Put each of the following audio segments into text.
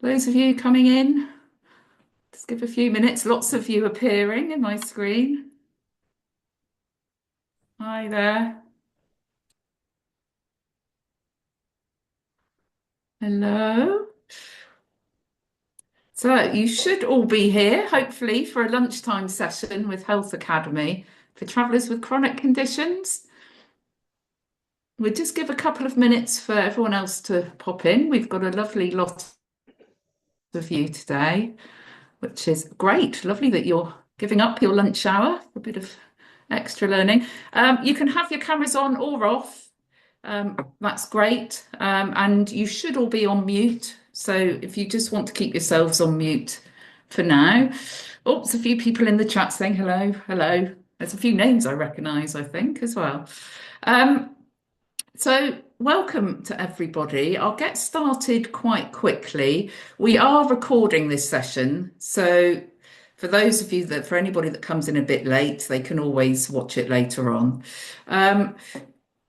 Those of you coming in, just give a few minutes. Lots of you appearing in my screen. Hi there. Hello. So you should all be here, hopefully, for a lunchtime session with Health Academy for travellers with chronic conditions. We'll just give a couple of minutes for everyone else to pop in. We've got a lovely lot of you today, which is great. Lovely that you're giving up your lunch hour for a bit of extra learning. You can have your cameras on or off. That's great. And you should all be on mute. So if you just want to keep yourselves on mute for now. Oops, a few people in the chat saying hello, hello. There's a few names I recognise, I think, as well. Um, so welcome to everybody. I'll get started quite quickly. We are recording this session, so for those of you that, for anybody that comes in a bit late, they can always watch it later on.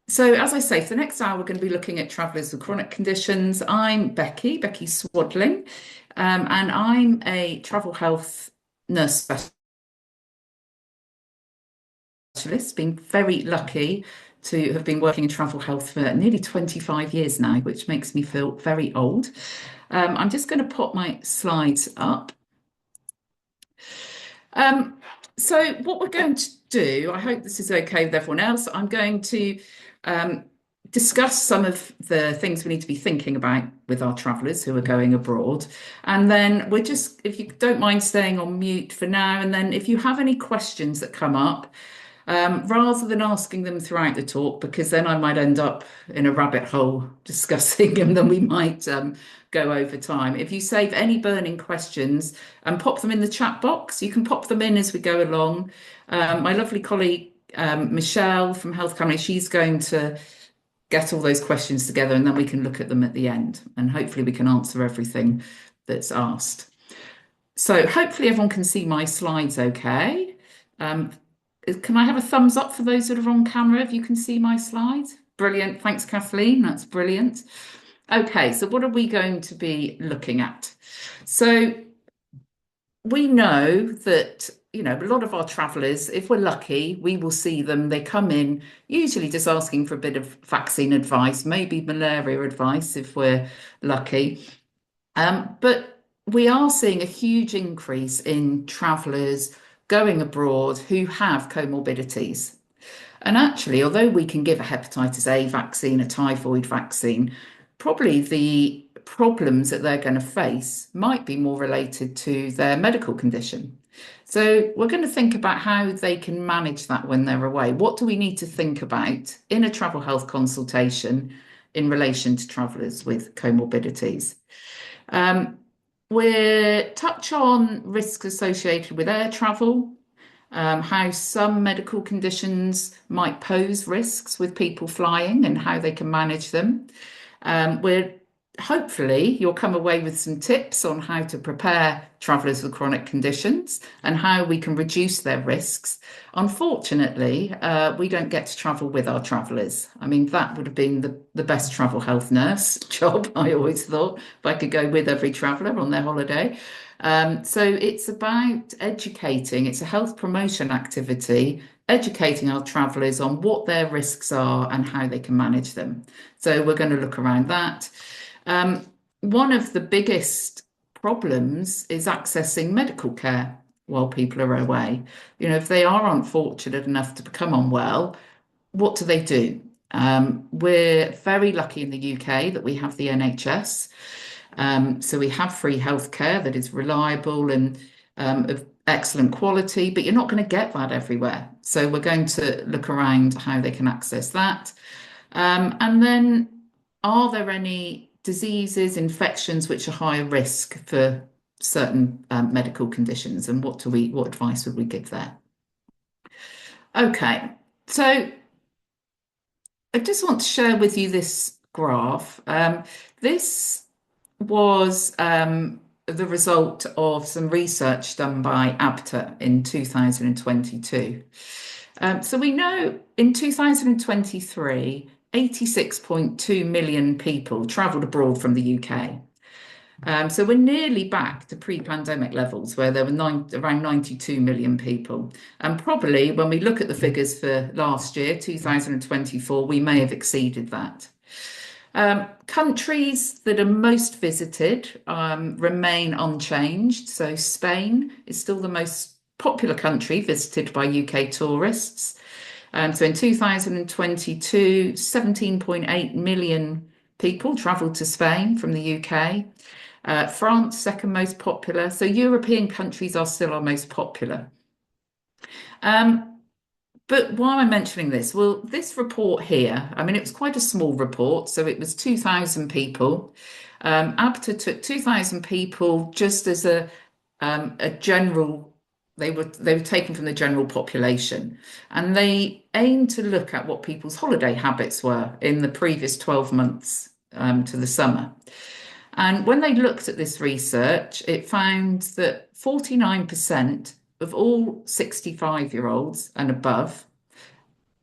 So as I say, for the next hour, we're going to be looking at travellers with chronic conditions. I'm Becky Swadling, and I'm a travel health nurse specialist. Been very lucky to have been working in travel health for nearly 25 years now, which makes me feel very old. I'm just going to put my slides up. So what we're going to do, I hope this is okay with everyone else, I'm going to discuss some of the things we need to be thinking about with our travellers who are going abroad. And then we're just, if you don't mind staying on mute for now, and then if you have any questions that come up, rather than asking them throughout the talk, because then I might end up in a rabbit hole discussing them, then we might go over time. If you save any burning questions and pop them in the chat box, you can pop them in as we go along. My lovely colleague, Michelle from Health Academy, she's going to get all those questions together and then we can look at them at the end and hopefully we can answer everything that's asked. So hopefully everyone can see my slides okay. Can I have a thumbs up for those that are on camera if you can see my slides? Brilliant. Thanks, Kathleen. That's brilliant. Okay, so what are we going to be looking at? So we know that, a lot of our travellers, if we're lucky, we will see them. They come in usually just asking for a bit of vaccine advice, maybe malaria advice if we're lucky. But we are seeing a huge increase in travellers going abroad who have comorbidities. And actually, although we can give a hepatitis A vaccine, a typhoid vaccine, probably the problems that they're going to face might be more related to their medical condition. So we're going to think about how they can manage that when they're away. What do we need to think about in a travel health consultation in relation to travellers with comorbidities? We'll touch on risks associated with air travel, how some medical conditions might pose risks with people flying and how they can manage them. We're hopefully you'll come away with some tips on how to prepare travellers with chronic conditions and how we can reduce their risks. Unfortunately, we don't get to travel with our travellers. I mean, that would have been the best travel health nurse job, I always thought, if I could go with every traveller on their holiday. So it's about educating, it's a health promotion activity, educating our travellers on what their risks are and how they can manage them. So we're going to look around that. One of the biggest problems is accessing medical care while people are away. If they are unfortunate enough to become unwell, what do they do? We're very lucky in the UK that we have the NHS. So we have free healthcare that is reliable and of excellent quality, but you're not going to get that everywhere. So we're going to look around how they can access that. And then, are there any diseases, infections which are higher risk for certain medical conditions, and what advice would we give there? Okay, so I just want to share with you this graph. This was the result of some research done by ABTA in 2022. So we know in 2023, 86.2 million people travelled abroad from the UK. So we're nearly back to pre-pandemic levels where there were around 92 million people. And probably when we look at the figures for last year, 2024, we may have exceeded that. Countries that are most visited remain unchanged. So Spain is still the most popular country visited by UK tourists. So in 2022, 17.8 million people travelled to Spain from the UK. France, second most popular. So European countries are still our most popular. Um, but why am I mentioning this? Well, this report here, I mean, it was quite a small report, so it was 2,000 people. ABTA took 2,000 people just as a general. They were taken from the general population, and they aimed to look at what people's holiday habits were in the previous 12 months to the summer. And when they looked at this research, it found that 49% of all 65-year-olds and above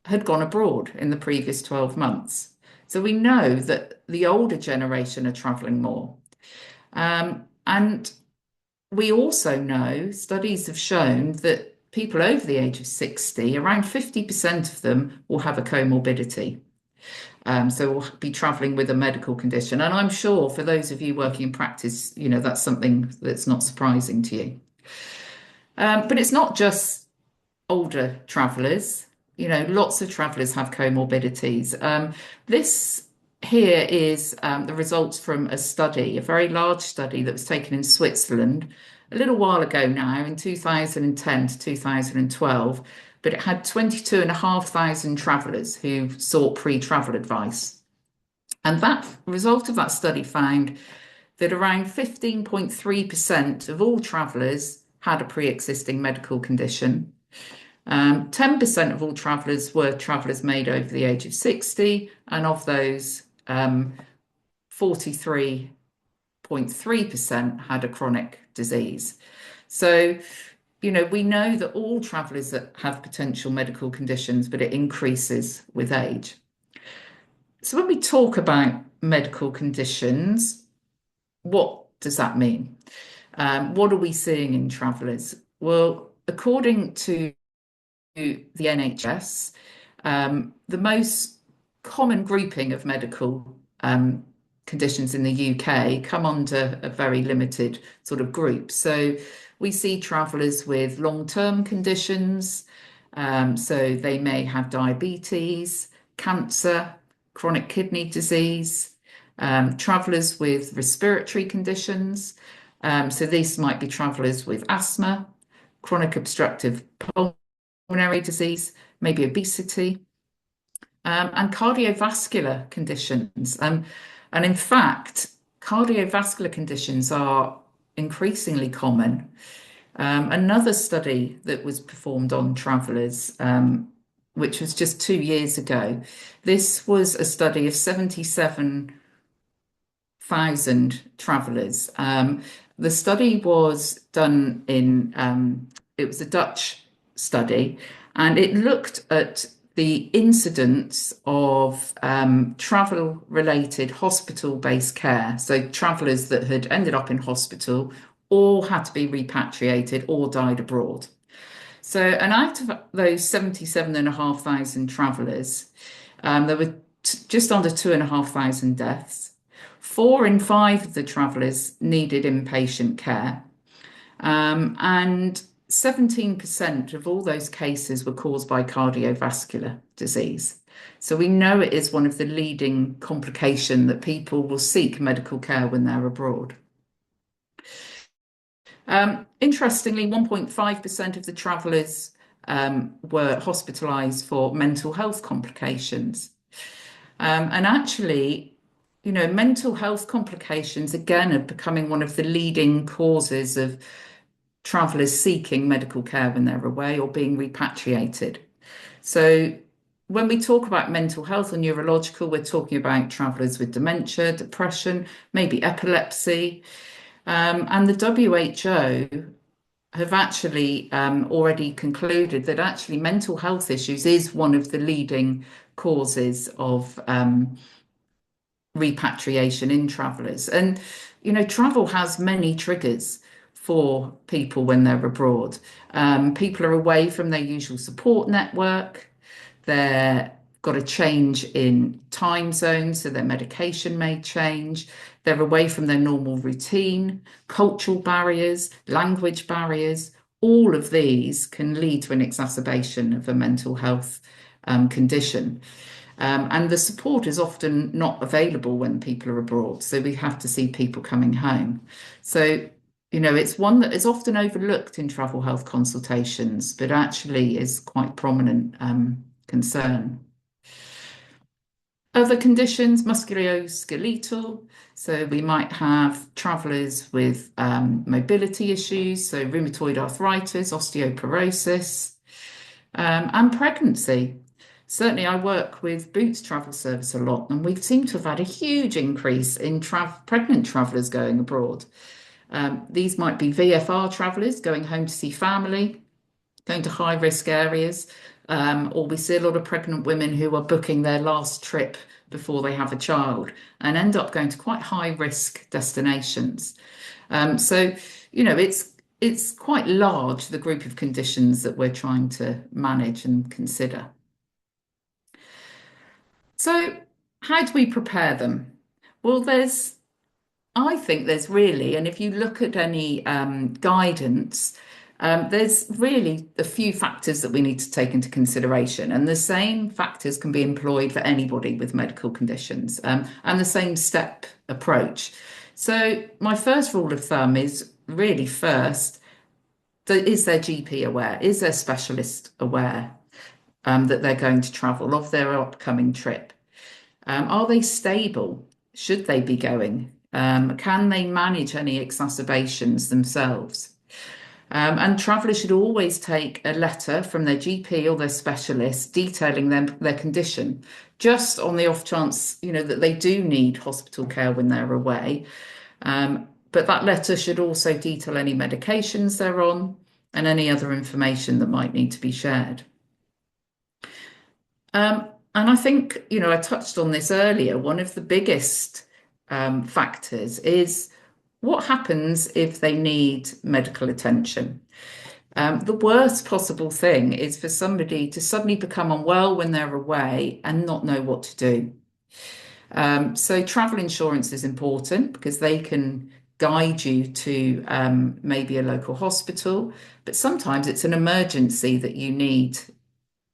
had gone abroad in the previous 12 months. So we know that the older generation are traveling more. And we also know studies have shown that people over the age of 60, around 50% of them will have a comorbidity. So we'll be traveling with a medical condition. And I'm sure for those of you working in practice, that's something that's not surprising to you. But it's not just older travellers. Lots of travellers have comorbidities. This here is the results from a study, a very large study that was taken in Switzerland a little while ago now, in 2010 to 2012, but it had 22,500 travellers who sought pre-travel advice. And that result of that study found that around 15.3% of all travellers had a pre-existing medical condition. 10% of all travellers were travellers made over the age of 60, and of those, 43.3% had a chronic disease. So, we know that all travellers that have potential medical conditions, but it increases with age. So when we talk about medical conditions, what does that mean? What are we seeing in travellers? Well, according to the NHS, the most common grouping of medical conditions in the UK come under a very limited sort of group. So we see travellers with long-term conditions. So they may have diabetes, cancer, chronic kidney disease, travellers with respiratory conditions. So these might be travellers with asthma, chronic obstructive pulmonary disease, maybe obesity, and cardiovascular conditions. And in fact, cardiovascular conditions are increasingly common. Another study that was performed on travellers, which was just 2 years ago, this was a study of 77,000 travellers. The study was done it was a Dutch study, and it looked at the incidence of travel-related hospital-based care. So travellers that had ended up in hospital or had to be repatriated or died abroad. So, and out of those 77,500 travellers, there were just under 2,500 deaths. 4 in 5 of the travellers needed inpatient care. And 17% of all those cases were caused by cardiovascular disease. So we know it is one of the leading complications that people will seek medical care when they're abroad. Interestingly, 1.5% of the travellers were hospitalised for mental health complications. And actually, mental health complications, again, are becoming one of the leading causes of travellers seeking medical care when they're away or being repatriated. So when we talk about mental health or neurological, we're talking about travellers with dementia, depression, maybe epilepsy. And the WHO have actually already concluded that actually mental health issues is one of the leading causes of repatriation in travellers. And, travel has many triggers for people when they're abroad. People are away from their usual support network. They've got a change in time zones, so their medication may change. They're away from their normal routine, cultural barriers, language barriers. All of these can lead to an exacerbation of a mental health condition. And the support is often not available when people are abroad. So we have to see people coming home. So, it's one that is often overlooked in travel health consultations, but actually is quite prominent concern. Other conditions, musculoskeletal. So we might have travellers with mobility issues, so rheumatoid arthritis, osteoporosis, and pregnancy. Certainly, I work with Boots Travel Service a lot, and we seem to have had a huge increase in pregnant travellers going abroad. These might be VFR travellers going home to see family, going to high risk areas, or we see a lot of pregnant women who are booking their last trip before they have a child and end up going to quite high risk destinations. So, it's quite large, the group of conditions that we're trying to manage and consider. So, how do we prepare them? Well, I think there's really, and if you look at any guidance, there's really a few factors that we need to take into consideration, and the same factors can be employed for anybody with medical conditions, and the same step approach. So, my first rule of thumb is really first, is their GP aware? Is their specialist aware that they're going to travel of their upcoming trip? Are they stable? Should they be going? Can they manage any exacerbations themselves? And travellers should always take a letter from their GP or their specialist detailing their condition, just on the off chance, that they do need hospital care when they're away. But that letter should also detail any medications they're on and any other information that might need to be shared. And I think, I touched on this earlier. One of the biggest factors is what happens if they need medical attention. The worst possible thing is for somebody to suddenly become unwell when they're away and not know what to do. So travel insurance is important because they can guide you to maybe a local hospital, but sometimes it's an emergency that you need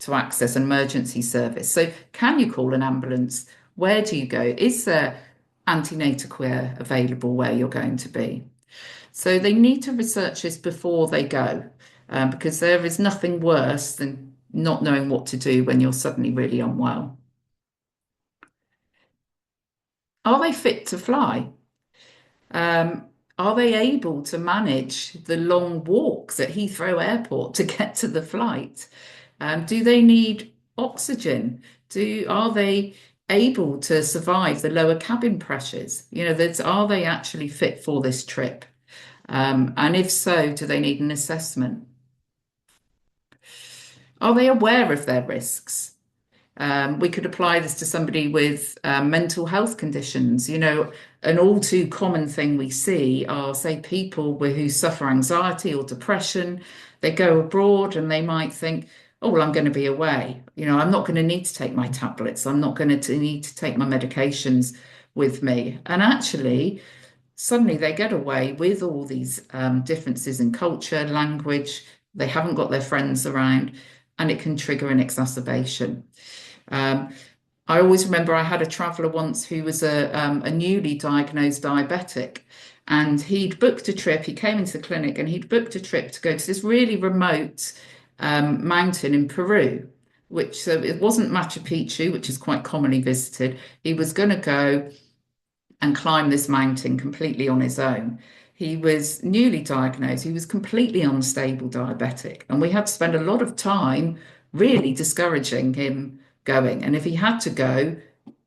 to access an emergency service. So can you call an ambulance? Where do you go? Is there antenatal care available where you're going to be? So they need to research this before they go, because there is nothing worse than not knowing what to do when you're suddenly really unwell. Are they fit to fly? Um, are they able to manage the long walks at Heathrow Airport to get to the flight? Do they need oxygen? Are they able to survive the lower cabin pressures? Are they actually fit for this trip? And if so, do they need an assessment? Are they aware of their risks? We could apply this to somebody with mental health conditions. An all too common thing we see are, say, people who suffer anxiety or depression. They go abroad and they might think, oh, well, I'm going to be away. I'm not going to need to take my tablets. I'm not going to need to take my medications with me. And actually, suddenly they get away with all these differences in culture, language. They haven't got their friends around, and it can trigger an exacerbation. I always remember I had a traveller once who was a newly diagnosed diabetic, and he'd booked a trip. He came into the clinic and he'd booked a trip to go to this really remote mountain in Peru, so it wasn't Machu Picchu, which is quite commonly visited. He was going to go and climb this mountain completely on his own. He was newly diagnosed. He was completely unstable diabetic, and we had to spend a lot of time really discouraging him going. And if he had to go,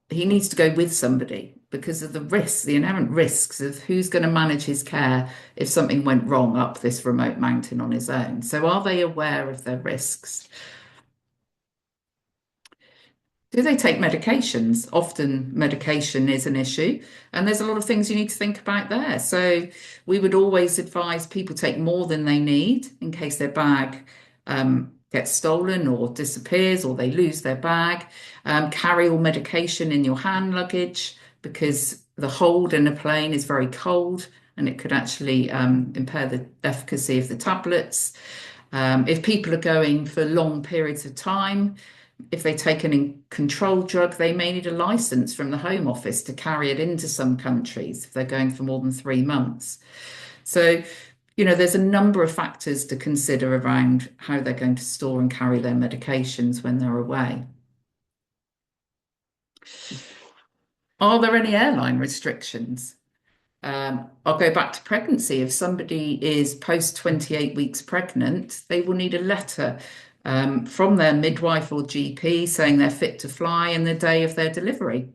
he needs to go with somebody because of the risks, the inherent risks of who's going to manage his care if something went wrong up this remote mountain on his own. So are they aware of their risks? Do they take medications? Often medication is an issue, and there's a lot of things you need to think about there. So we would always advise people take more than they need in case their bag gets stolen or disappears or they lose their bag. Carry all medication in your hand luggage because the hold in a plane is very cold and it could actually impair the efficacy of the tablets. If people are going for long periods of time, if they take an controlled drug, they may need a license from the Home Office to carry it into some countries if they're going for more than 3 months. So, there's a number of factors to consider around how they're going to store and carry their medications when they're away. Are there any airline restrictions? I'll go back to pregnancy. If somebody is post 28 weeks pregnant, they will need a letter from their midwife or GP saying they're fit to fly in the day of their delivery.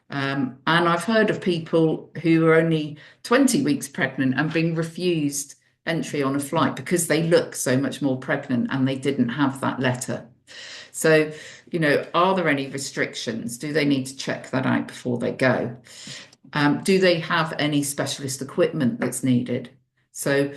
And I've heard of people who are only 20 weeks pregnant and being refused entry on a flight because they look so much more pregnant and they didn't have that letter. So, are there any restrictions? Do they need to check that out before they go? Do they have any specialist equipment that's needed? So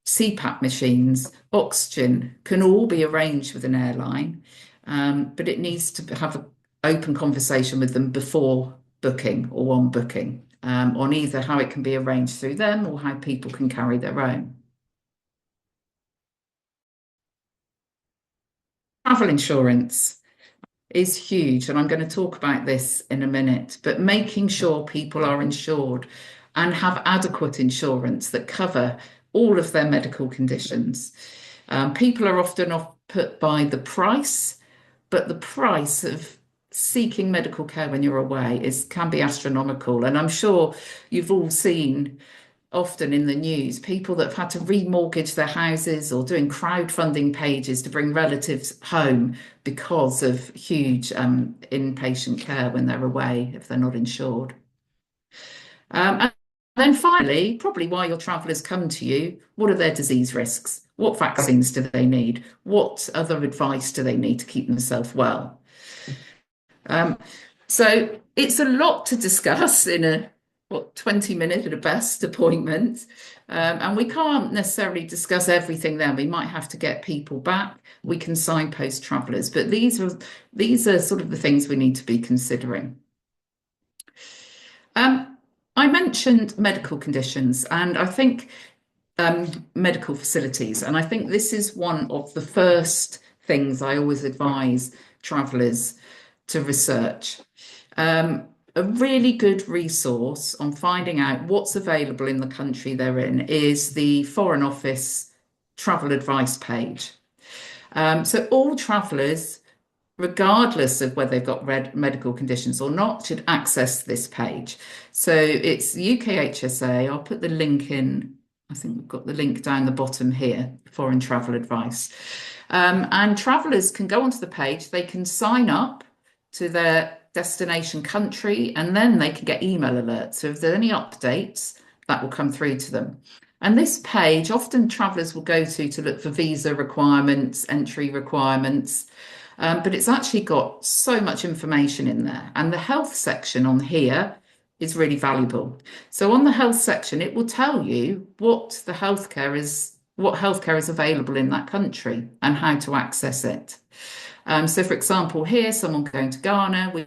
CPAP machines, oxygen can all be arranged with an airline, but it needs to have an open conversation with them before booking or on booking, on either how it can be arranged through them or how people can carry their own. Travel insurance is huge, and I'm going to talk about this in a minute, but making sure people are insured and have adequate insurance that cover all of their medical conditions. People are often off put by the price, but the price of seeking medical care when you're away can be astronomical. And I'm sure you've all seen often in the news, people that have had to remortgage their houses or doing crowdfunding pages to bring relatives home because of huge inpatient care when they're away if they're not insured. And then finally, probably why your travellers come to you, what are their disease risks? What vaccines do they need? What other advice do they need to keep themselves well? Um, so it's a lot to discuss in a 20-minute at a best appointment. And we can't necessarily discuss everything then. We might have to get people back. We can signpost travellers, but these are sort of the things we need to be considering. I mentioned medical conditions, and I think medical facilities, and I think this is one of the first things I always advise travellers to research. A really good resource on finding out what's available in the country they're in is the Foreign Office travel advice page. So all travellers, regardless of whether they've got medical conditions or not, should access this page. So it's UKHSA. I'll put the link in. I think we've got the link down the bottom here, foreign travel advice. And travellers can go onto the page, they can sign up to their destination country, and then they can get email alerts. So if there's any updates, that will come through to them. And this page, often travellers will go to look for visa requirements, entry requirements, but it's actually got so much information in there. And the health section on here is really valuable. So on the health section, it will tell you what healthcare is available in that country and how to access it. So for example, here, someone going to Ghana, we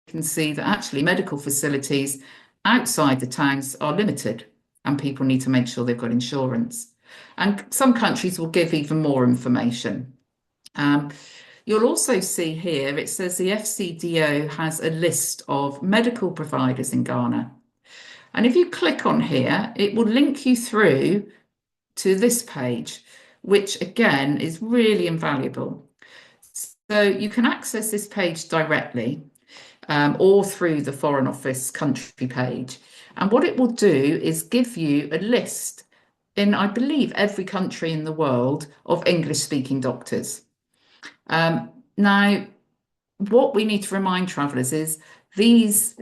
can see that actually medical facilities outside the towns are limited and people need to make sure they've got insurance. And some countries will give even more information. You'll also see here, it says the FCDO has a list of medical providers in Ghana. And if you click on here, it will link you through to this page, which again is really invaluable. So you can access this page directly or through the Foreign Office country page. And what it will do is give you a list in, I believe, every country in the world of English-speaking doctors. Now, what we need to remind travellers is these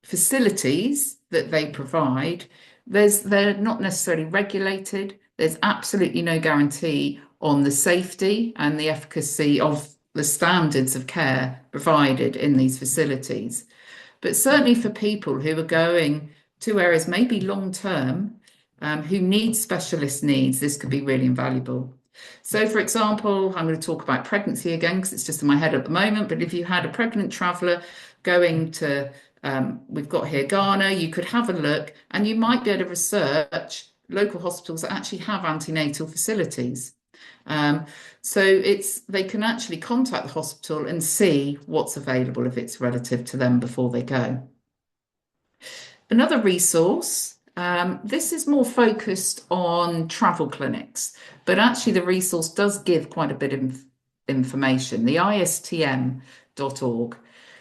facilities that they provide, they're not necessarily regulated. There's absolutely no guarantee on the safety and the efficacy of the standards of care provided in these facilities. But certainly for people who are going to areas, maybe long term, who need specialist needs, this could be really invaluable. So, for example, I'm going to talk about pregnancy again because it's just in my head at the moment. But if you had a pregnant traveller going to, we've got here Ghana, you could have a look and you might be able to research local hospitals that actually have antenatal facilities. Um, so they can actually contact the hospital and see what's available if it's relative to them before they go. Another resource, this is more focused on travel clinics, but actually the resource does give quite a bit of information, the istm.org.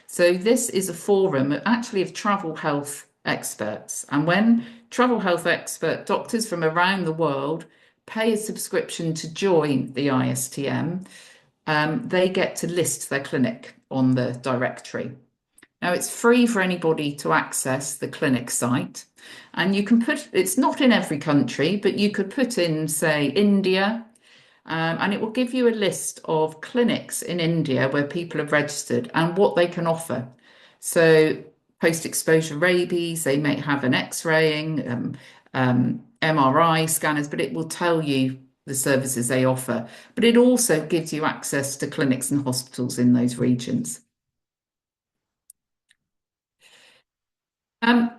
So this is a forum actually of travel health experts. And when travel health expert doctors from around the world pay a subscription to join the ISTM, they get to list their clinic on the directory. Now, it's free for anybody to access the clinic site, and you can put it's not in every country, but you could put in, say, India, and it will give you a list of clinics in India where people have registered and what they can offer. So, post-exposure rabies, they may have an X-raying, MRI scanners, but it will tell you the services they offer. But it also gives you access to clinics and hospitals in those regions. Um,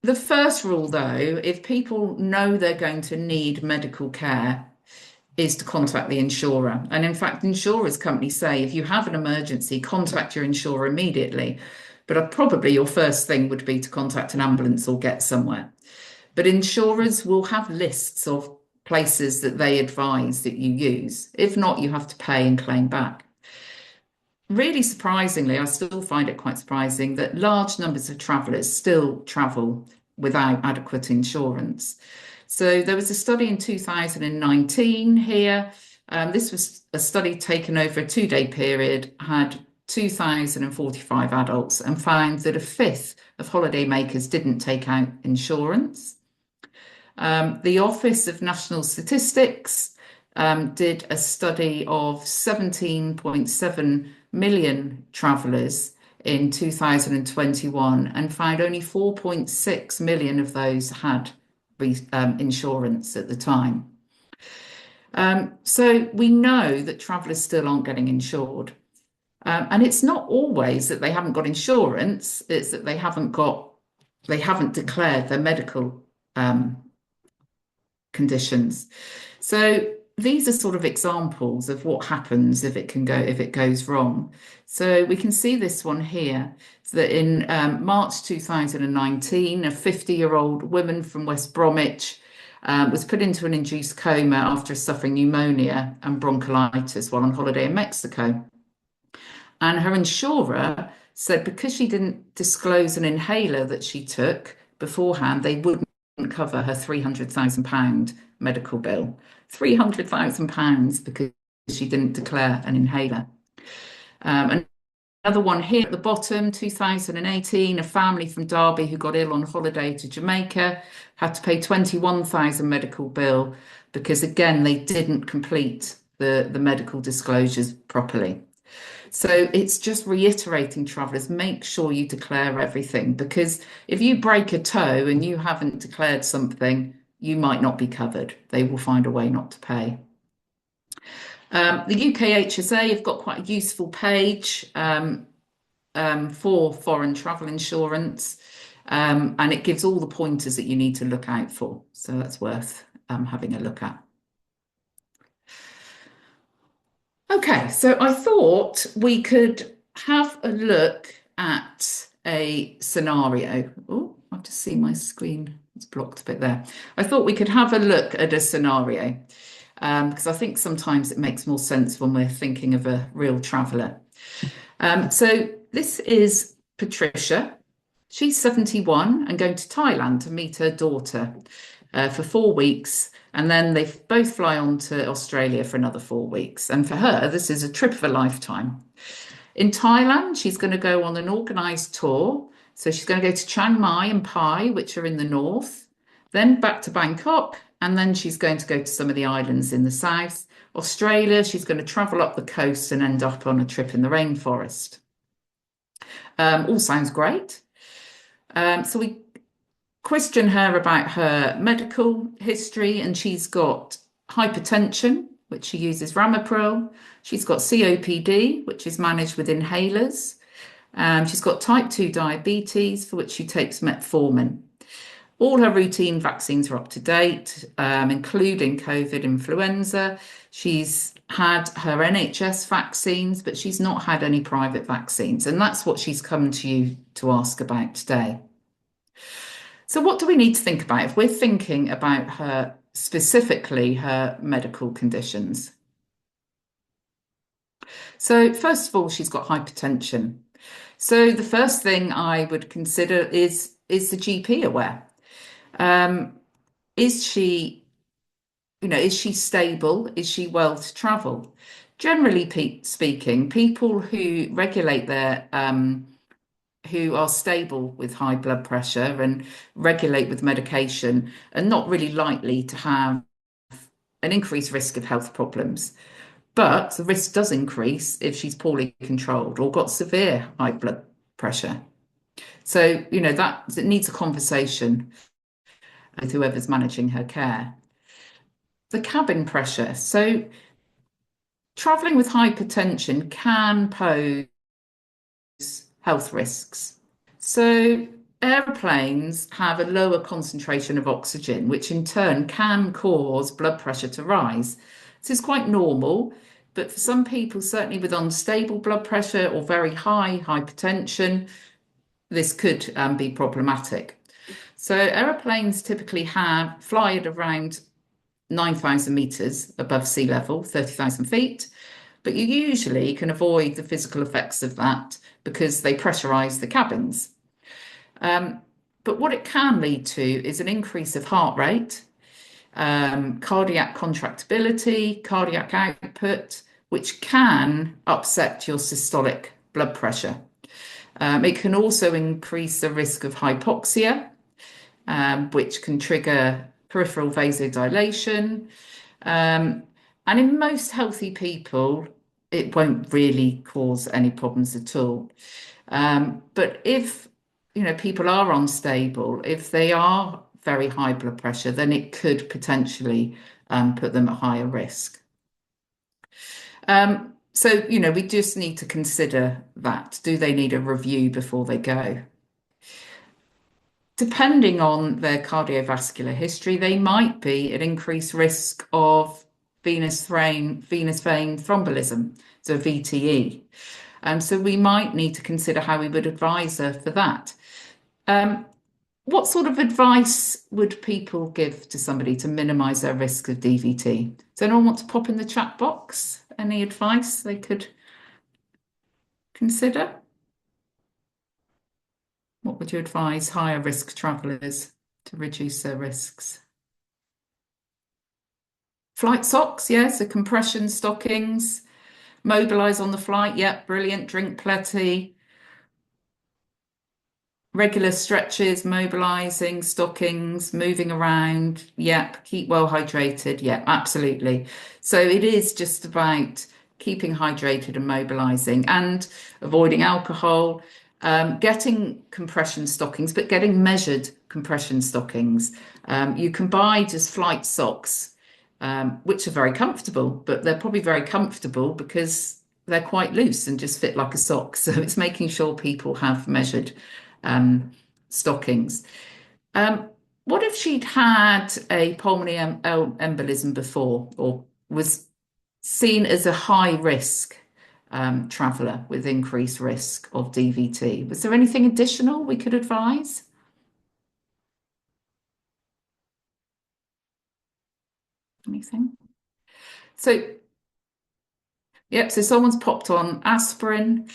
the first rule, though, if people know they're going to need medical care, is to contact the insurer. And in fact, insurers companies say if you have an emergency, contact your insurer immediately. But probably your first thing would be to contact an ambulance or get somewhere. But insurers will have lists of places that they advise that you use. If not, you have to pay and claim back. Really surprisingly, I still find it quite surprising that large numbers of travellers still travel without adequate insurance. So there was a study in 2019 here. This was a study taken over a 2-day period, had 2,045 adults, and found that a fifth of holidaymakers didn't take out insurance. The Office of National Statistics did a study of 17.7 million travellers in 2021 and found only 4.6 million of those had insurance at the time. So we know that travellers still aren't getting insured. And it's not always that they haven't got insurance, it's that they haven't declared their medical conditions. So these are sort of examples of what happens if it goes wrong. So we can see this one here, that in March 2019, a 50-year-old woman from West Bromwich was put into an induced coma after suffering pneumonia and bronchiolitis while on holiday in Mexico. And her insurer said because she didn't disclose an inhaler that she took beforehand, they wouldn't cover her £300,000 medical bill. £300,000 because she didn't declare an inhaler. And another one here at the bottom, 2018, a family from Derby who got ill on holiday to Jamaica had to pay 21,000 medical bill because again they didn't complete the medical disclosures properly. So it's just reiterating, travellers, make sure you declare everything because if you break a toe and you haven't declared something, you might not be covered. They will find a way not to pay. The UKHSA have got quite a useful page for foreign travel insurance, and it gives all the pointers that you need to look out for. So that's worth having a look at. Okay, so I thought we could have a look at a scenario. Oh, I've just seen my screen. It's blocked a bit there. I thought we could have a look at a scenario because I think sometimes it makes more sense when we're thinking of a real traveller. So this is Patricia. She's 71 and going to Thailand to meet her daughter for 4 weeks. And then they both fly on to Australia for another 4 weeks. And for her, this is a trip of a lifetime. In Thailand, she's going to go on an organised tour. So she's going to go to Chiang Mai and Pai, which are in the north, then back to Bangkok, and then she's going to go to some of the islands in the south. Australia, she's going to travel up the coast and end up on a trip in the rainforest. All sounds great. So we question her about her medical history, and she's got hypertension, which she uses ramipril. She's got COPD, which is managed with inhalers. She's got type 2 diabetes, for which she takes metformin. All her routine vaccines are up to date, including COVID influenza. She's had her NHS vaccines, but she's not had any private vaccines. And that's what she's come to you to ask about today. So, what do we need to think about if we're thinking about her, specifically her medical conditions? So, first of all, she's got hypertension. So, the first thing I would consider is the GP aware? Um, is she, is she stable? Is she well to travel? Generally speaking, people who regulate who are stable with high blood pressure and regulate with medication are not really likely to have an increased risk of health problems. But the risk does increase if she's poorly controlled or got severe high blood pressure. So, that it needs a conversation with whoever's managing her care. The cabin pressure. So, traveling with hypertension can pose health risks. So, aeroplanes have a lower concentration of oxygen, which in turn can cause blood pressure to rise. This is quite normal, but for some people, certainly with unstable blood pressure or very high hypertension, this could be problematic. So, aeroplanes typically fly at around 9,000 meters above sea level, 30,000 feet. But you usually can avoid the physical effects of that because they pressurize the cabins. Um, but what it can lead to is an increase of heart rate, cardiac contractility, cardiac output, which can upset your systolic blood pressure. It can also increase the risk of hypoxia, which can trigger peripheral vasodilation. And in most healthy people, it won't really cause any problems at all. But if people are unstable, if they are very high blood pressure, then it could potentially put them at higher risk. So, we just need to consider that. Do they need a review before they go? Depending on their cardiovascular history, they might be at increased risk of venous vein thrombolism, so VTE. So we might need to consider how we would advise her for that. What sort of advice would people give to somebody to minimise their risk of DVT? Does anyone want to pop in the chat box any advice they could consider? What would you advise higher risk travellers to reduce their risks? Flight socks, yes, so compression stockings, mobilise on the flight, yep, brilliant, drink plenty, regular stretches, mobilizing, stockings, moving around. Yep. Keep well hydrated. Yep, absolutely. So it is just about keeping hydrated and mobilizing and avoiding alcohol, getting compression stockings, but getting measured compression stockings. You can buy just flight socks, which are very comfortable, but they're probably very comfortable because they're quite loose and just fit like a sock. So it's making sure people have measured stockings. What if she'd had a pulmonary embolism before or was seen as a high risk traveller with increased risk of DVT? Was there anything additional we could advise? Anything? So, yep, so someone's popped on aspirin.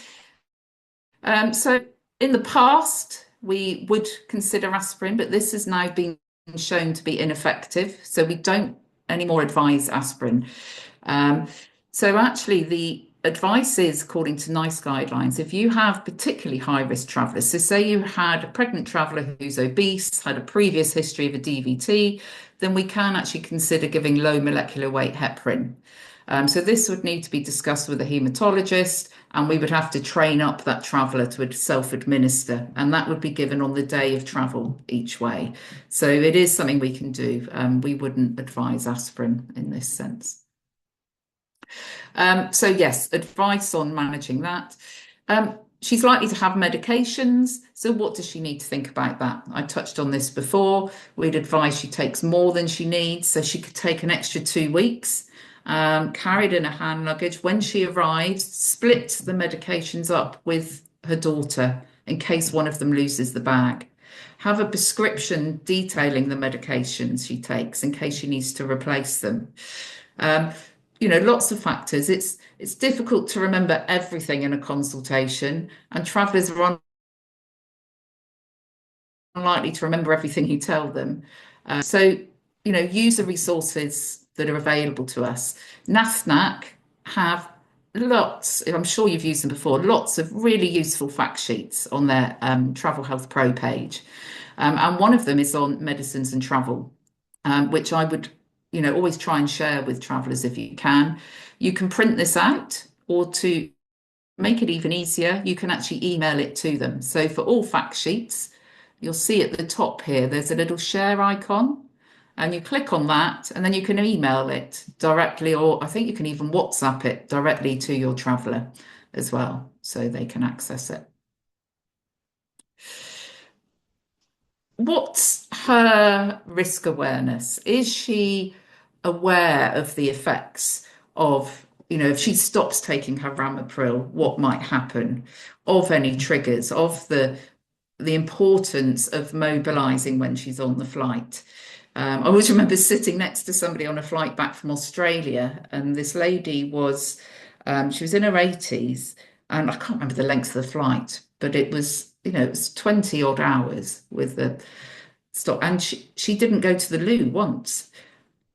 So in the past, we would consider aspirin, but this has now been shown to be ineffective. So we don't anymore advise aspirin. Um, so actually, the advice is, according to NICE guidelines, if you have particularly high risk travellers, so say you had a pregnant traveller who's obese, had a previous history of a DVT, then we can actually consider giving low molecular weight heparin. So this would need to be discussed with a haematologist, and we would have to train up that traveller to self-administer, and that would be given on the day of travel each way. So it is something we can do. We wouldn't advise aspirin in this sense. So yes, advice on managing that. She's likely to have medications. So what does she need to think about that? I touched on this before. We'd advise she takes more than she needs. So she could take an extra 2 weeks, carried in a hand luggage. When she arrives, split the medications up with her daughter in case one of them loses the bag. Have a prescription detailing the medications she takes in case she needs to replace them. Um, lots of factors. It's difficult to remember everything in a consultation, and travellers are unlikely to remember everything you tell them. So, use the resources that are available to us. NAFNAC have lots, I'm sure you've used them before, lots of really useful fact sheets on their Travel Health Pro page. And one of them is on medicines and travel, which I would, always try and share with travellers if you can. You can print this out, or to make it even easier, you can actually email it to them. So for all fact sheets, you'll see at the top here, there's a little share icon, and you click on that, and then you can email it directly, or I think you can even WhatsApp it directly to your traveller as well, so they can access it. What's her risk awareness? Is she aware of the effects of, if she stops taking her Ramipril, what might happen, of any triggers, of the importance of mobilizing when she's on the flight? I always remember sitting next to somebody on a flight back from Australia, and this lady she was in her 80s, and I can't remember the length of the flight, but it was 20 odd hours with the stop, and she didn't go to the loo once.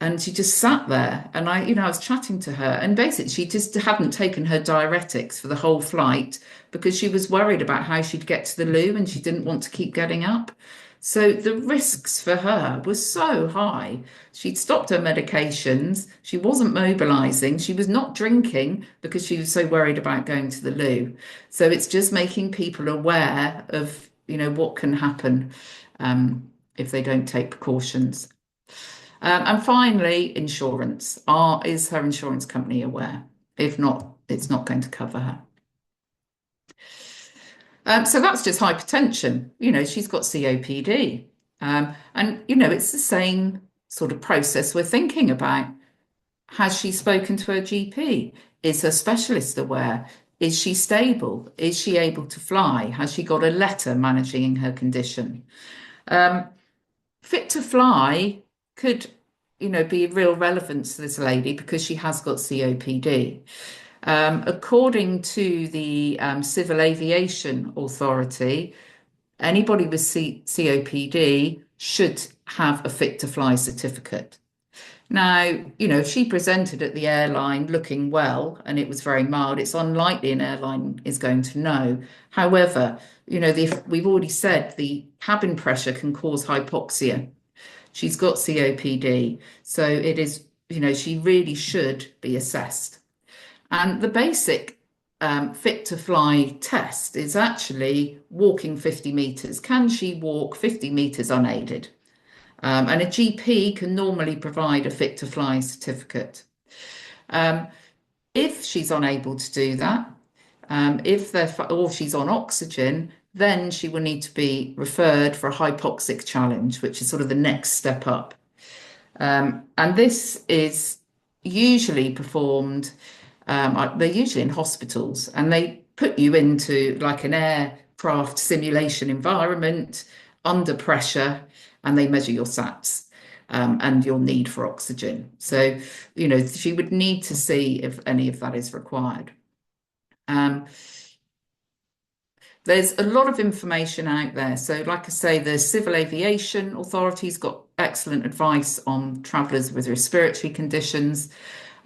And she just sat there, and I was chatting to her, and basically she just hadn't taken her diuretics for the whole flight because she was worried about how she'd get to the loo, and she didn't want to keep getting up. So the risks for her were so high. She'd stopped her medications. She wasn't mobilizing. She was not drinking because she was so worried about going to the loo. So it's just making people aware of, what can happen if they don't take precautions. And finally, insurance. Is her insurance company aware? If not, it's not going to cover her. So that's just hypertension. She's got COPD. And, it's the same sort of process we're thinking about. Has she spoken to her GP? Is her specialist aware? Is she stable? Is she able to fly? Has she got a letter managing her condition? Fit to fly could, be of real relevance to this lady because she has got COPD. According to the Civil Aviation Authority, anybody with COPD should have a fit to fly certificate. Now, if she presented at the airline looking well and it was very mild, it's unlikely an airline is going to know. However, we've already said the cabin pressure can cause hypoxia. She's got COPD, so it is, she really should be assessed. And the basic fit to fly test is actually walking 50 meters. Can she walk 50 meters unaided? And a GP can normally provide a fit to fly certificate. If she's unable to do that, or she's on oxygen, then she will need to be referred for a hypoxic challenge, which is sort of the next step up. And this is usually performed, they're usually in hospitals, and they put you into like an aircraft simulation environment under pressure, and they measure your SATs. And your need for oxygen. So, she would need to see if any of that is required. There's a lot of information out there. So, like I say, the Civil Aviation Authority's got excellent advice on travellers with respiratory conditions.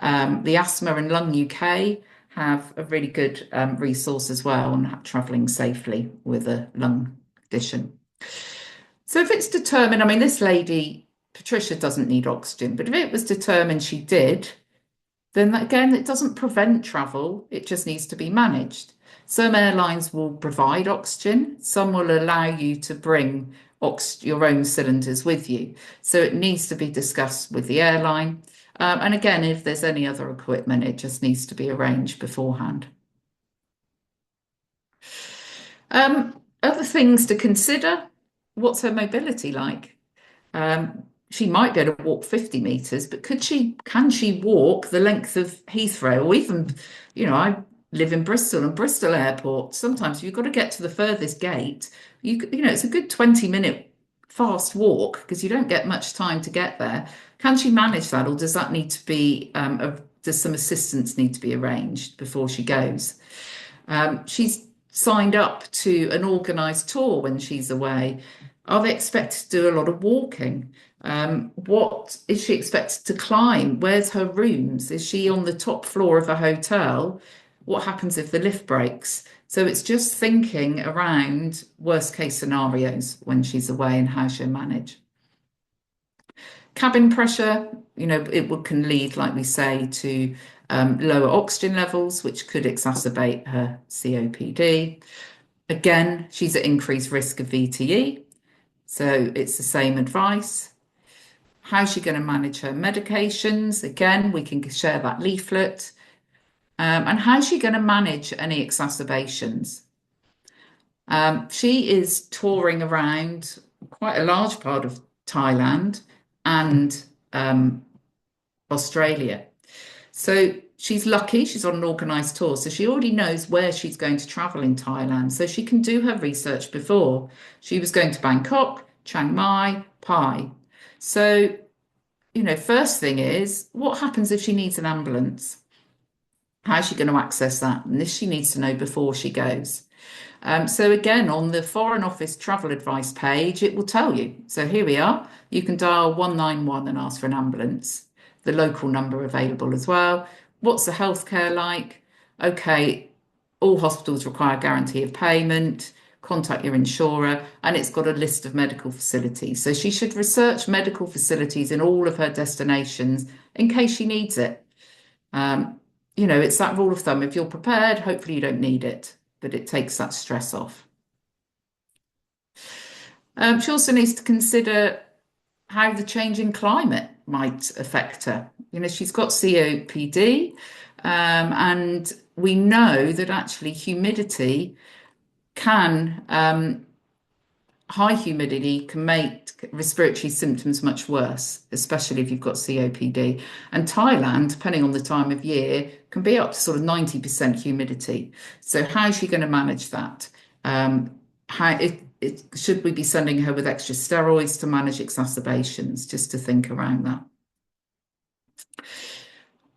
The Asthma and Lung UK have a really good resource as well on traveling safely with a lung condition. So if it's determined, I mean, this lady, Patricia, doesn't need oxygen, but if it was determined she did, then again, it doesn't prevent travel, it just needs to be managed. Some airlines will provide oxygen, some will allow you to bring your own cylinders with you. So it needs to be discussed with the airline. And again, if there's any other equipment, it just needs to be arranged beforehand. Other things to consider, what's her mobility like? She might be able to walk 50 meters, but can she walk the length of Heathrow or even, I live in Bristol and Bristol Airport. Sometimes you've got to get to the furthest gate. It's a good 20-minute fast walk because you don't get much time to get there. Can she manage that, or does that need to be, does some assistance need to be arranged before she goes? She's signed up to an organised tour when she's away. Are they expected to do a lot of walking? What is she expected to climb? Where's her rooms? Is she on the top floor of a hotel? What happens if the lift breaks? So it's just thinking around worst case scenarios when she's away and how she'll manage. Cabin pressure, can lead, like we say, to lower oxygen levels, which could exacerbate her COPD. Again, she's at increased risk of VTE, so it's the same advice. How's she going to manage her medications? Again, we can share that leaflet. And how's she going to manage any exacerbations? She is touring around quite a large part of Thailand and Australia. So she's lucky, she's on an organised tour. So she already knows where she's going to travel in Thailand. So she can do her research before. She was going to Bangkok, Chiang Mai, Pai. So, first thing is, what happens if she needs an ambulance? How's she going to access that? And this she needs to know before she goes. So again, on the Foreign Office travel advice page, it will tell you. So here we are. You can dial 191 and ask for an ambulance. The local number available as well. What's the healthcare like? Okay, all hospitals require guarantee of payment. Contact your insurer, and it's got a list of medical facilities. So she should research medical facilities in all of her destinations in case she needs it. It's that rule of thumb. If you're prepared, hopefully you don't need it, but it takes that stress off. She also needs to consider how the changing climate might affect her. She's got COPD, and we know that actually high humidity can make respiratory symptoms much worse, especially if you've got COPD. And Thailand, depending on the time of year, can be up to sort of 90% humidity. So how is she going to manage that? Should we be sending her with extra steroids to manage exacerbations? Just to think around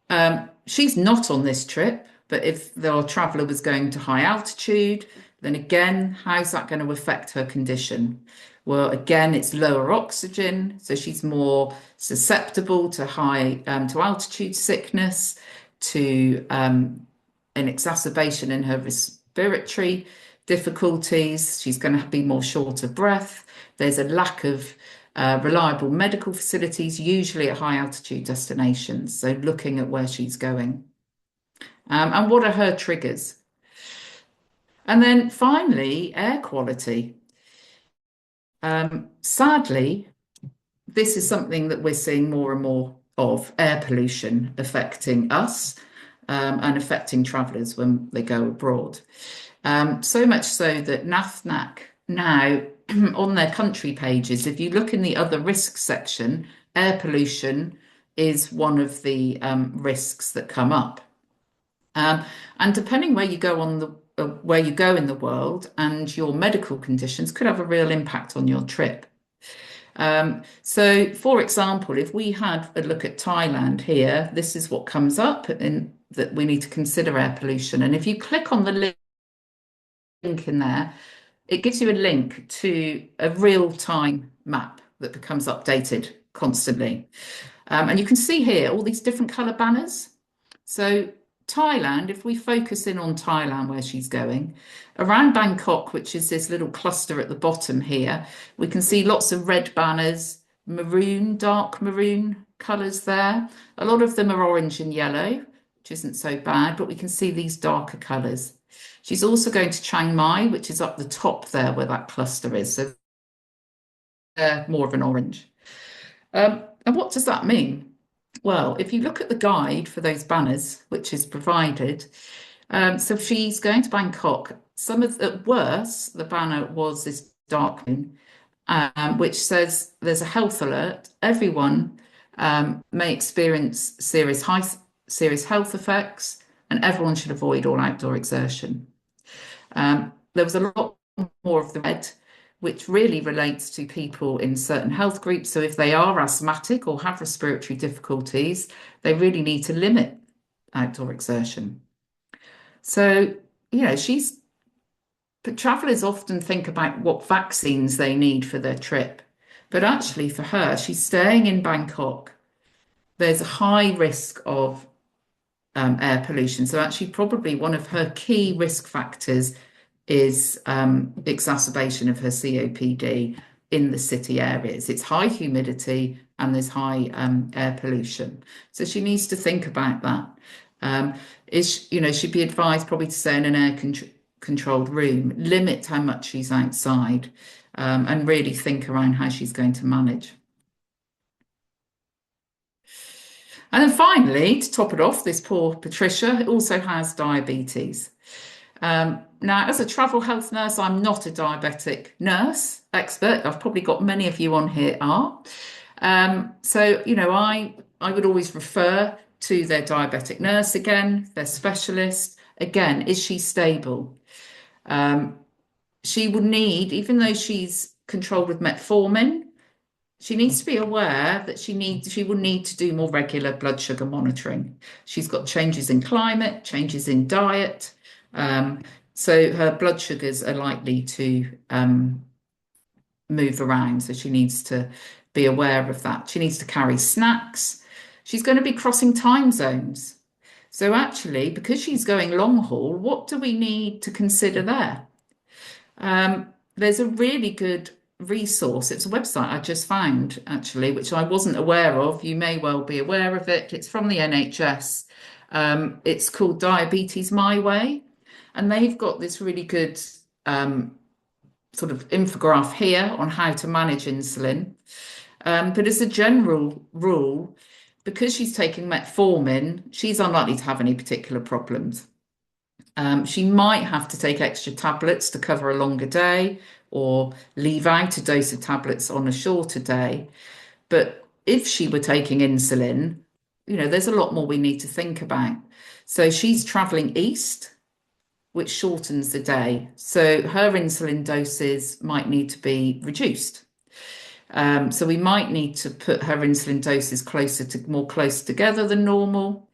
that. She's not on this trip, but if the traveller was going to high altitude, then again, how's that going to affect her condition? Well, again, it's lower oxygen, so she's more susceptible to to altitude sickness, to an exacerbation in her respiratory difficulties. She's going to be more short of breath. There's a lack of reliable medical facilities, usually at high altitude destinations. So looking at where she's going. And what are her triggers? And then finally, air quality. Sadly, this is something that we're seeing more and more of, air pollution affecting us and affecting travellers when they go abroad. So much so that NAFNAC now, on their country pages, if you look in the other risk section, air pollution is one of the risks that come up. And depending where you go in the world, and your medical conditions could have a real impact on your trip. So, for example, if we had a look at Thailand here, this is what comes up in that we need to consider air pollution. And if you click on the link in there, it gives you a link to a real-time map that becomes updated constantly. And you can see here all these different colour banners. So Thailand, if we focus in on Thailand where she's going, around Bangkok, which is this little cluster at the bottom here, we can see lots of red banners, maroon, dark maroon colours there. A lot of them are orange and yellow, which isn't so bad, but we can see these darker colours. She's also going to Chiang Mai, which is up the top there where that cluster is. So they're more of an orange. And what does that mean? Well, if you look at the guide for those banners, which is provided, so she's going to Bangkok. Some of at worst, the banner was this dark moon, which says there's a health alert. Everyone may experience serious health effects, and everyone should avoid all outdoor exertion. There was a lot more of the red, which really relates to people in certain health groups. So if they are asthmatic or have respiratory difficulties, they really need to limit outdoor exertion. So, she's, but travelers often think about what vaccines they need for their trip. But actually, for her, she's staying in Bangkok. There's a high risk of air pollution. So, actually, probably one of her key risk factors is exacerbation of her COPD in the city areas. It's high humidity and there's high air pollution. So she needs to think about that. She'd be advised probably to stay in an controlled room, limit how much she's outside, and really think around how she's going to manage. And then finally, to top it off, this poor Patricia also has diabetes. Now, as a travel health nurse, I'm not a diabetic nurse expert. I've probably got many of you on here are. I would always refer to their diabetic nurse again, their specialist. Again, is she stable? She would need, even though she's controlled with metformin, she needs to be aware that she will need to do more regular blood sugar monitoring. She's got changes in climate, changes in diet. So her blood sugars are likely to move around. So she needs to be aware of that. She needs to carry snacks. She's going to be crossing time zones. So actually, because she's going long haul, what do we need to consider there? There's a really good resource. It's a website I just found, actually, which I wasn't aware of. You may well be aware of it. It's from the NHS. It's called Diabetes My Way. And they've got this really good sort of infograph here on how to manage insulin. But as a general rule, because she's taking metformin, she's unlikely to have any particular problems. She might have to take extra tablets to cover a longer day or leave out a dose of tablets on a shorter day. But if she were taking insulin, there's a lot more we need to think about. So she's traveling east, which shortens the day. So her insulin doses might need to be reduced. So we might need to put her insulin doses more close together than normal.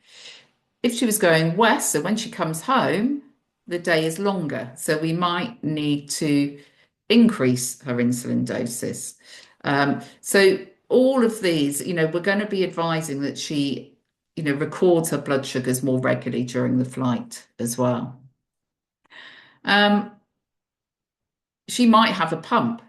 If she was going west, so when she comes home, the day is longer. So we might need to increase her insulin doses. So all of these, we're going to be advising that she, records her blood sugars more regularly during the flight as well. She might have a pump,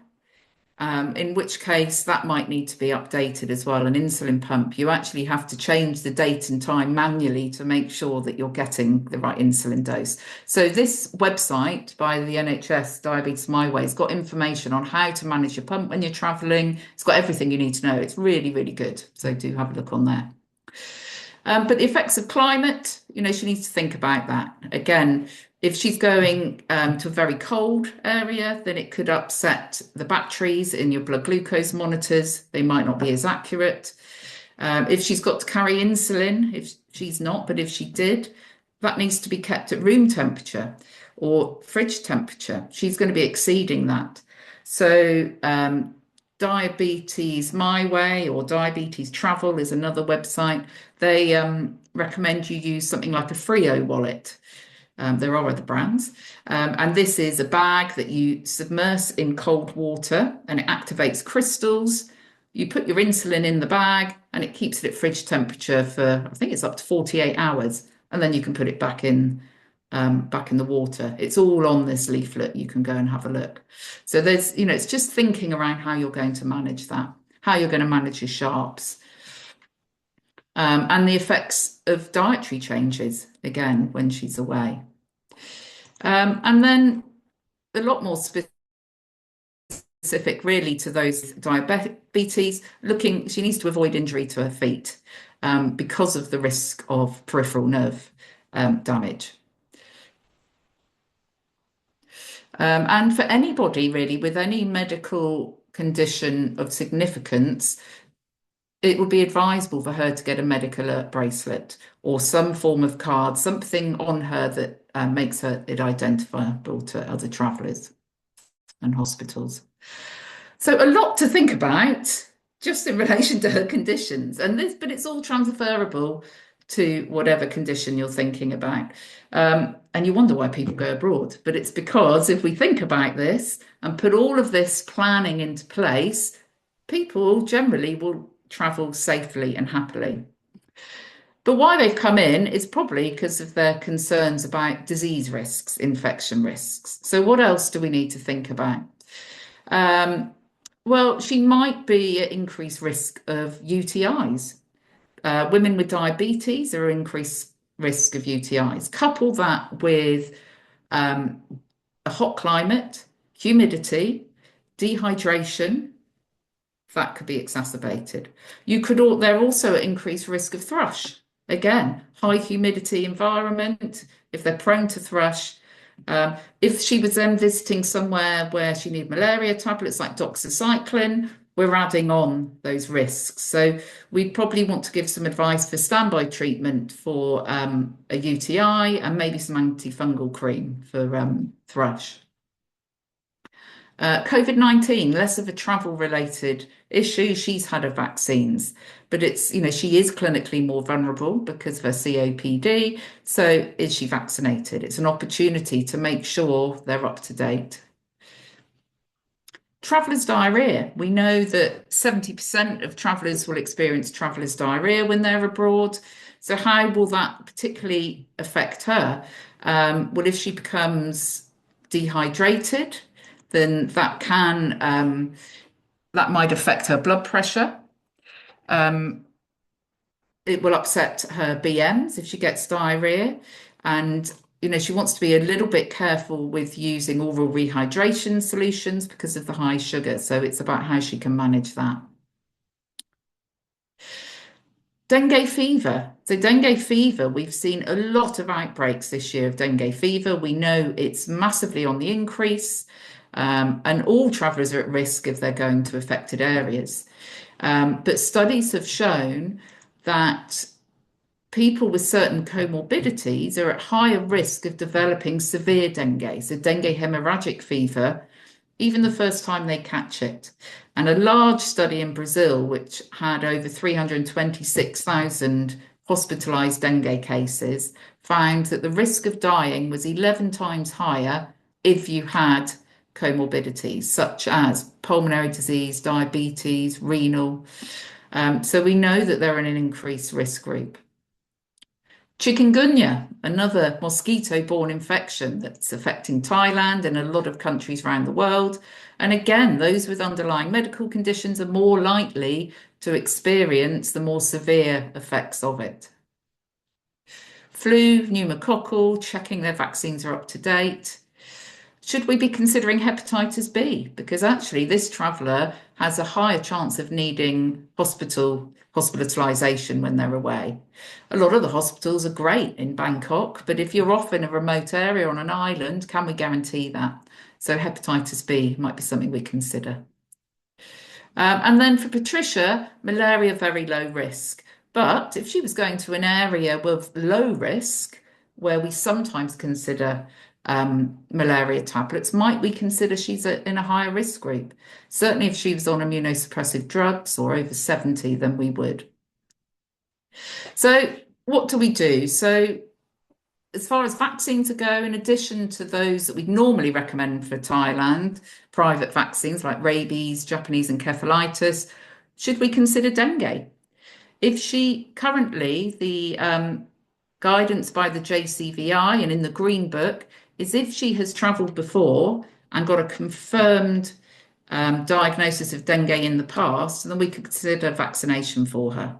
in which case that might need to be updated as well. An insulin pump, you actually have to change the date and time manually to make sure that you're getting the right insulin dose. So this website by the NHS, Diabetes My Way, has got information on how to manage your pump when you're traveling. It's got everything you need to know. It's really, really good. So do have a look on there. But the effects of climate, she needs to think about that. Again, if she's going to a very cold area, then it could upset the batteries in your blood glucose monitors. They might not be as accurate. If she's got to carry insulin, if she's not, but if she did, that needs to be kept at room temperature or fridge temperature. She's going to be exceeding that. So Diabetes My Way or Diabetes Travel is another website. They recommend you use something like a Frio wallet. There are other brands. And this is a bag that you submerge in cold water and it activates crystals. You put your insulin in the bag and it keeps it at fridge temperature for, I think it's up to 48 hours. and then you can put it back in the water. It's all on this leaflet. You can go and have a look. So there's, it's just thinking around how you're going to manage that, how you're going to manage your sharps, and the effects of dietary changes again when she's away. And then a lot more specific really to those diabetes, she needs to avoid injury to her feet because of the risk of peripheral nerve damage. And for anybody really with any medical condition of significance, it would be advisable for her to get a medical alert bracelet or some form of card, something on her that makes it identifiable to other travellers and hospitals. So a lot to think about just in relation to her conditions, but it's all transferable to whatever condition you're thinking about. And you wonder why people go abroad, but it's because if we think about this and put all of this planning into place, people generally will travel safely and happily. But why they've come in is probably because of their concerns about disease risks, infection risks. So what else do we need to think about? Well, she might be at increased risk of UTIs. Women with diabetes are at increased risk of UTIs. Couple that with a hot climate, humidity, dehydration, that could be exacerbated. They're also at increased risk of thrush. Again, high humidity environment, if they're prone to thrush. If she was then visiting somewhere where she needed malaria tablets like doxycycline, we're adding on those risks. So we'd probably want to give some advice for standby treatment for a UTI and maybe some antifungal cream for thrush. COVID-19, less of a travel-related issue. She's had her vaccines, but she is clinically more vulnerable because of her COPD. So is she vaccinated? It's an opportunity to make sure they're up to date. Traveller's diarrhea. We know that 70% of travellers will experience traveller's diarrhea when they're abroad. So how will that particularly affect her? Well, if she becomes dehydrated, then that might affect her blood pressure. It will upset her BMs if she gets diarrhea. And, she wants to be a little bit careful with using oral rehydration solutions because of the high sugar. So it's about how she can manage that. Dengue fever. So dengue fever, we've seen a lot of outbreaks this year of dengue fever. We know it's massively on the increase, and all travellers are at risk if they're going to affected areas. But studies have shown that people with certain comorbidities are at higher risk of developing severe dengue, so dengue hemorrhagic fever, even the first time they catch it. And a large study in Brazil, which had over 326,000 hospitalized dengue cases, found that the risk of dying was 11 times higher if you had comorbidities such as pulmonary disease, diabetes, renal. So we know that they're in an increased risk group. Chikungunya, another mosquito-borne infection that's affecting Thailand and a lot of countries around the world. And again, those with underlying medical conditions are more likely to experience the more severe effects of it. Flu, pneumococcal, checking their vaccines are up to date. Should we be considering hepatitis B? Because actually this traveller has a higher chance of needing hospitalisation when they're away. A lot of the hospitals are great in Bangkok, but if you're off in a remote area on an island, can we guarantee that? So hepatitis B might be something we consider. And then for Patricia, malaria, very low risk. But if she was going to an area with low risk, where we sometimes consider malaria tablets, might we consider she's in a higher risk group? Certainly if she was on immunosuppressive drugs or over 70, then we would. So what do we do? So as far as vaccines go, in addition to those that we'd normally recommend for Thailand, private vaccines like rabies, Japanese encephalitis, should we consider dengue? If she currently, the Guidance by the JCVI and in the Green Book is if she has travelled before and got a confirmed diagnosis of dengue in the past, then we could consider vaccination for her.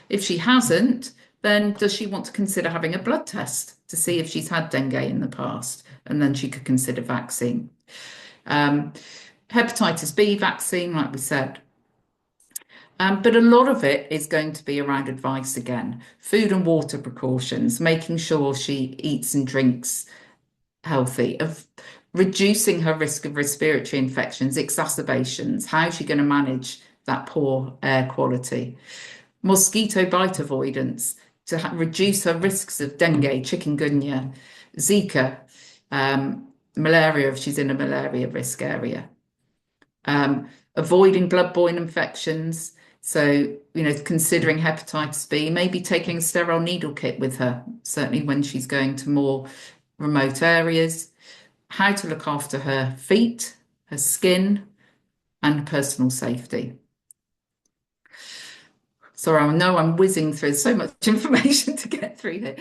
If she hasn't, then does she want to consider having a blood test to see if she's had dengue in the past? And then she could consider vaccine. Um, Hepatitis B vaccine, like we said. But a lot of it is going to be around advice again, food and water precautions, making sure she eats and drinks healthy, of reducing her risk of respiratory infections, exacerbations. How's she going to manage that poor air quality? Mosquito bite avoidance to reduce her risks of dengue, chikungunya, Zika, malaria if she's in a malaria risk area. Avoiding bloodborne infections. So, considering hepatitis B, maybe taking a sterile needle kit with her, certainly when she's going to more remote areas. How to look after her feet, her skin, and personal safety. Sorry, I know I'm whizzing through so much information to get through here.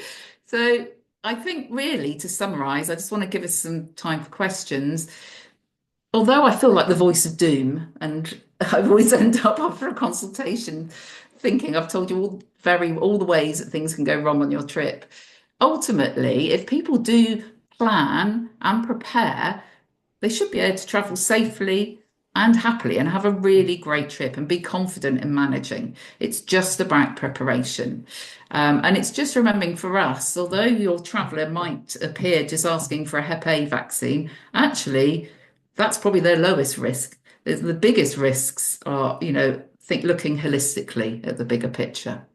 So I think really to summarize, I just want to give us some time for questions. Although I feel like the voice of doom, and I always end up after a consultation thinking I've told you all the ways that things can go wrong on your trip. Ultimately, if people do plan and prepare, they should be able to travel safely and happily and have a really great trip and be confident in managing. It's just about preparation. And it's just remembering for us, although your traveller might appear just asking for a Hep A vaccine, actually, that's probably their lowest risk. The biggest risks are, looking holistically at the bigger picture.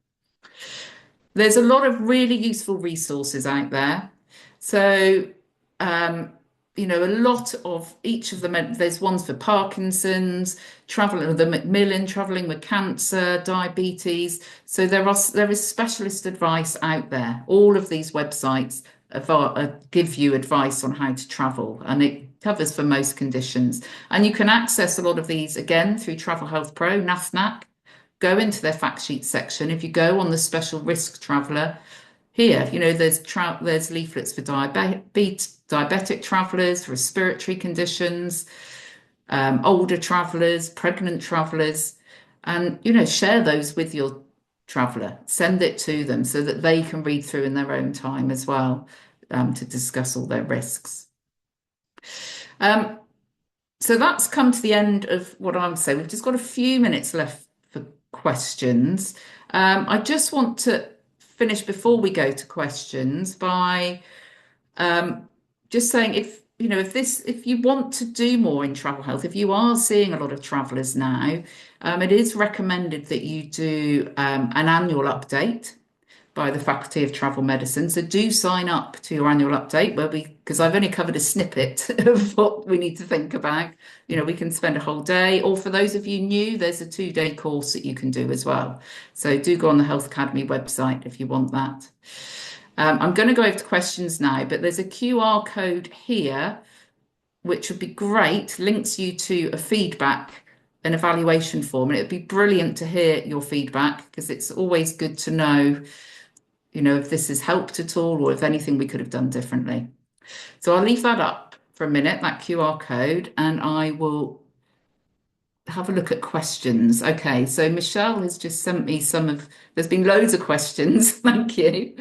There's a lot of really useful resources out there. So, a lot of each of them, there's ones for Parkinson's, the Macmillan, traveling with cancer, diabetes. So there is specialist advice out there. All of these websites give you advice on how to travel, and it covers for most conditions. And you can access a lot of these again through Travel Health Pro, NAFNAC. Go into their fact sheet section. If you go on the special risk traveller, here, there's leaflets for diabetic travellers, respiratory conditions, older travellers, pregnant travellers, and share those with your traveller. Send it to them so that they can read through in their own time as well, to discuss all their risks. So that's come to the end of what I'm saying. We've just got a few minutes left for questions. I just want to finish before we go to questions by just saying if you want to do more in travel health, if you are seeing a lot of travellers now, it is recommended that you do an annual update by the Faculty of Travel Medicine. So do sign up to your annual update because I've only covered a snippet of what we need to think about. We can spend a whole day, or for those of you new, there's a 2-day course that you can do as well. So do go on the Health Academy website if you want that. I'm going to go over to questions now, but there's a QR code here, which would be great, links you to a feedback, an evaluation form, and it'd be brilliant to hear your feedback because it's always good to know if this has helped at all or if anything we could have done differently. So I'll leave that up for a minute, that QR code, and I will have a look at questions. Okay, so Michelle has just sent me there's been loads of questions. Thank you.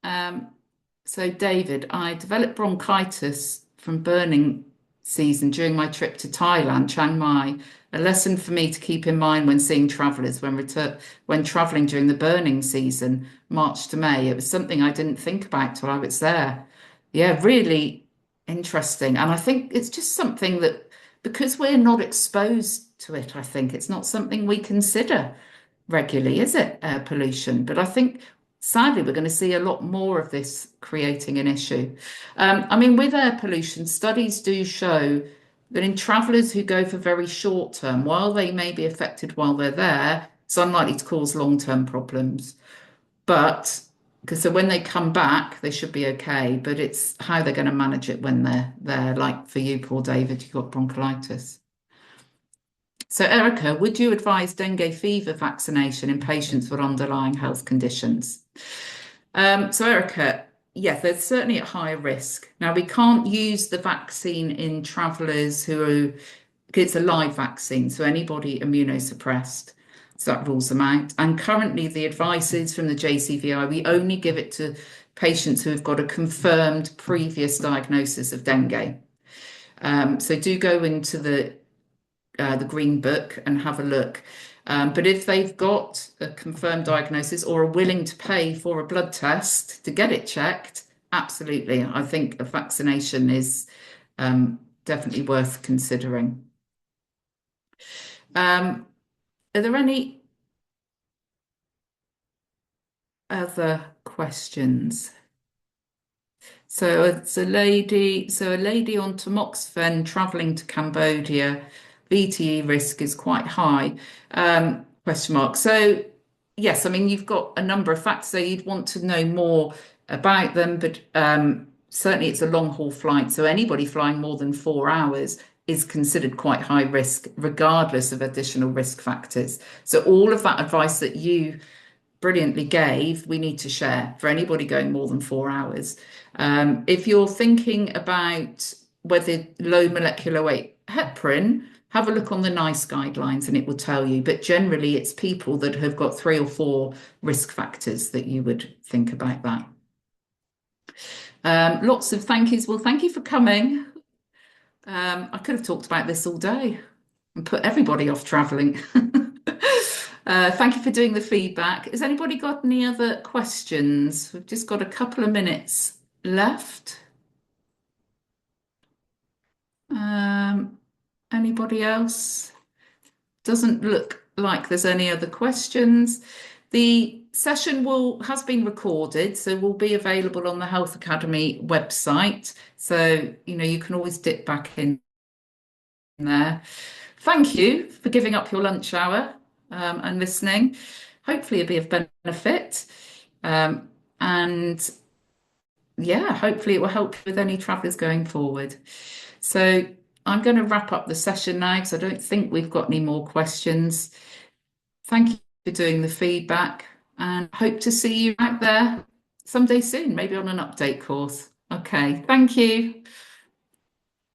So David, I developed bronchitis from burning season during my trip to Thailand, Chiang Mai. A lesson for me to keep in mind when seeing travellers when travelling during the burning season, March to May. It was something I didn't think about till I was there. Yeah, really interesting. And I think it's just something that because we're not exposed to it, I think it's not something we consider regularly, is it? Air pollution. But I think sadly, we're going to see a lot more of this creating an issue. With air pollution, studies do show that in travellers who go for very short term, while they may be affected while they're there, it's unlikely to cause long-term problems. But so when they come back, they should be okay. But it's how they're going to manage it when they're there. Like for you, poor David, you got bronchitis. So, Erica, would you advise dengue fever vaccination in patients with underlying health conditions? So Erica, yes, they're certainly at higher risk. Now we can't use the vaccine in travellers who are, it's a live vaccine, so anybody immunosuppressed. So that rules them out. And currently the advice is from the JCVI, we only give it to patients who have got a confirmed previous diagnosis of dengue. So do go into the Green Book and have a look. But if they've got a confirmed diagnosis or are willing to pay for a blood test to get it checked, absolutely. I think a vaccination is definitely worth considering. Are there any other questions? So it's a lady on tamoxifen traveling to Cambodia. VTE risk is quite high. Question mark. So yes, I mean you've got a number of factors. So you'd want to know more about them, but certainly it's a long haul flight. So anybody flying more than 4 hours is considered quite high risk, regardless of additional risk factors. So all of that advice that you brilliantly gave, we need to share for anybody going more than 4 hours. If you're thinking about whether low molecular weight heparin, have a look on the NICE guidelines and it will tell you. But generally, it's people that have got 3 or 4 risk factors that you would think about that. Lots of thank yous. Well, thank you for coming. I could have talked about this all day and put everybody off traveling. Thank you for doing the feedback. Has anybody got any other questions? We've just got a couple of minutes left. Um, Anybody else? Doesn't look like there's any other questions. The session will has been recorded, so will be available on the Health Academy website. So, you can always dip back in there. Thank you for giving up your lunch hour and listening. Hopefully, it'll be of benefit. Um, and yeah, hopefully, it will help with any travellers going forward. So, I'm going to wrap up the session now because I don't think we've got any more questions. Thank you for doing the feedback and hope to see you out there someday soon, maybe on an update course. Okay, thank you.